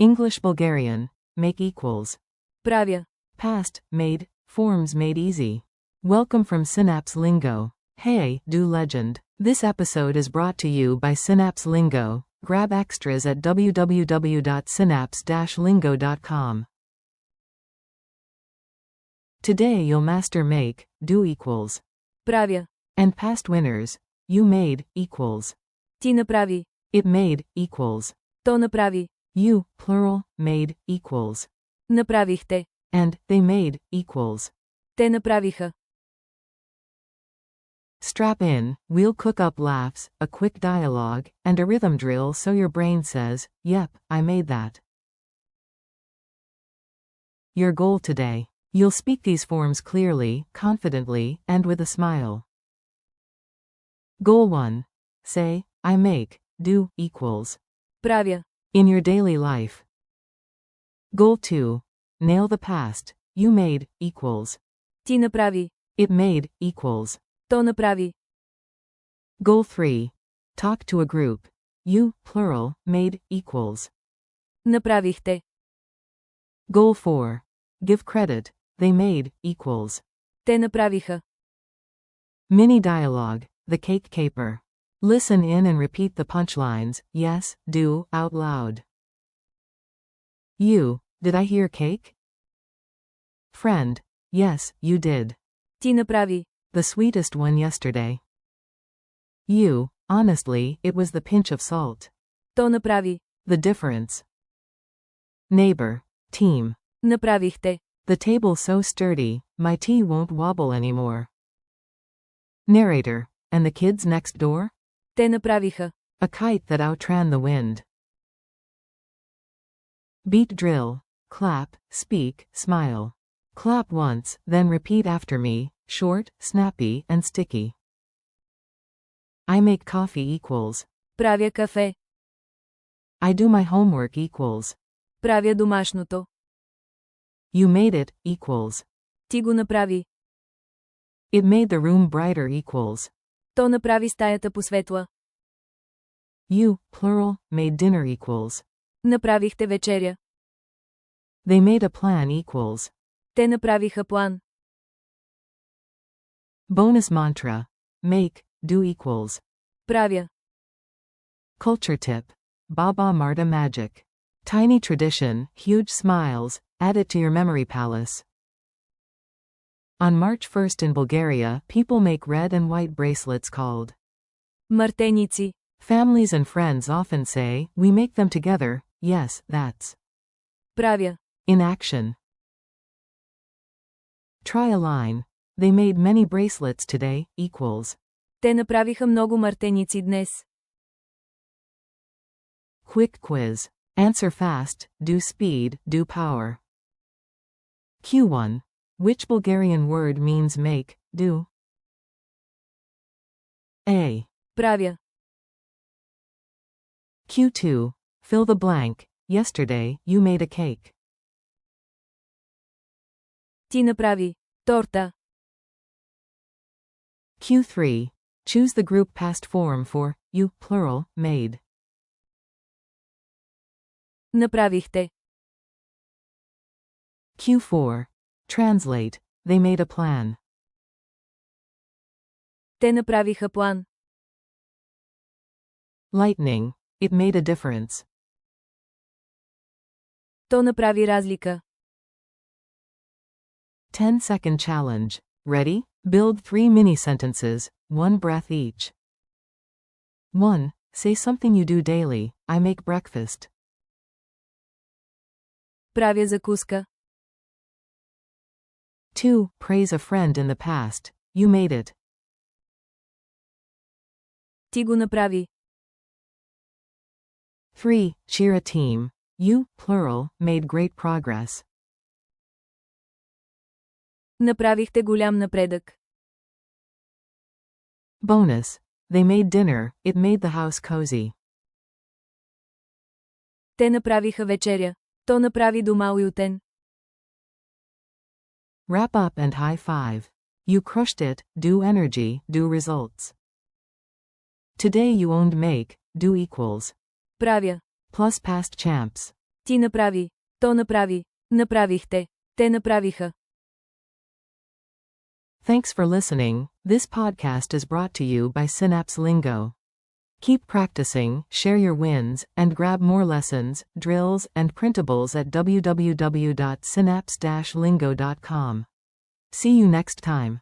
English-Bulgarian, make equals. Правя. Past, made, forms made easy. Welcome from Synapse Lingo. Hey, do legend. This episode is brought to you by Synapse Lingo. Grab extras at www.synapse-lingo.com. Today you'll master make, do equals. Правя. And past winners. You made, equals. Ти направи. It made, equals. То направи. You, plural, made, equals. Направихте. And, they made, equals. Те направиха. Strap in, we'll cook up laughs, a quick dialogue, and a rhythm drill so your brain says, yep, I made that. Your goal today. You'll speak these forms clearly, confidently, and with a smile. Goal 1. Say, I make, do, equals. Правя. In your daily life. Goal 2. Nail the past. You made, equals. Ти направи. It made, equals. То направи. Goal 3. Talk to a group. You, plural, made, equals. Направихте. Goal 4. Give credit. They made, equals. Те направиха. Mini dialogue. The cake caper. Listen in and repeat the punchlines, yes, do, out loud. You, did I hear cake? Friend, yes, you did. Ти направи. The sweetest one yesterday. You, honestly, it was the pinch of salt. То направи. The difference. Neighbor, team. Направихте. The table so sturdy, my tea won't wobble anymore. Narrator, and the kids next door? Те направиха. A kite that outran the wind. Beat drill. Clap, speak, smile. Clap once, then repeat after me, short, snappy, and sticky. I make coffee equals. Правя кафе. I do my homework equals. Правя домашното. You made it, equals. Ти го направи. It made the room brighter equals. То направи стаята посветла. You, plural, made dinner equals. Направихте вечеря. They made a plan equals. Те направиха план. Bonus mantra. Make, do equals. Правя. Culture tip. Baba Marta magic. Tiny tradition, huge smiles, add it to your memory palace. On March 1st in Bulgaria, people make red and white bracelets called Мартеници. Families and friends often say, we make them together, yes, that's Правя. in action. Try a line. They made many bracelets today, equals. Те направиха много мартеници днес. Quick quiz. Answer fast, do speed, do power. Q1. Which Bulgarian word means make, do? A. Правя. Q2. Fill the blank. Yesterday, you made a cake. Ти направи. Торта. Q3. Choose the group past form for, you, plural, made. Направихте. Q4. Translate. They made a plan. Те направиха план. Lightning. It made a difference. То направи разлика. 10-second challenge. Ready? Build 3 mini sentences, 1 breath each. 1. Say something you do daily. I make breakfast. Правя закуска. 2. Praise a friend in the past. You made it. Ти го направи. 3. Cheer a team. You, plural, made great progress. Направихте голям напредък. Bonus. They made dinner. It made the house cozy. Те направиха вечеря. То направи дома уютен. Wrap up and high five. You crushed it, do energy, do results. Today you owned make, do equals. Правя. Plus past champs. Ти направи. То направи. Направихте. Те направиха. Thanks for listening. This podcast is brought to you by Synapse Lingo. Keep practicing, share your wins, and grab more lessons, drills, and printables at www.synapse-lingo.com. See you next time.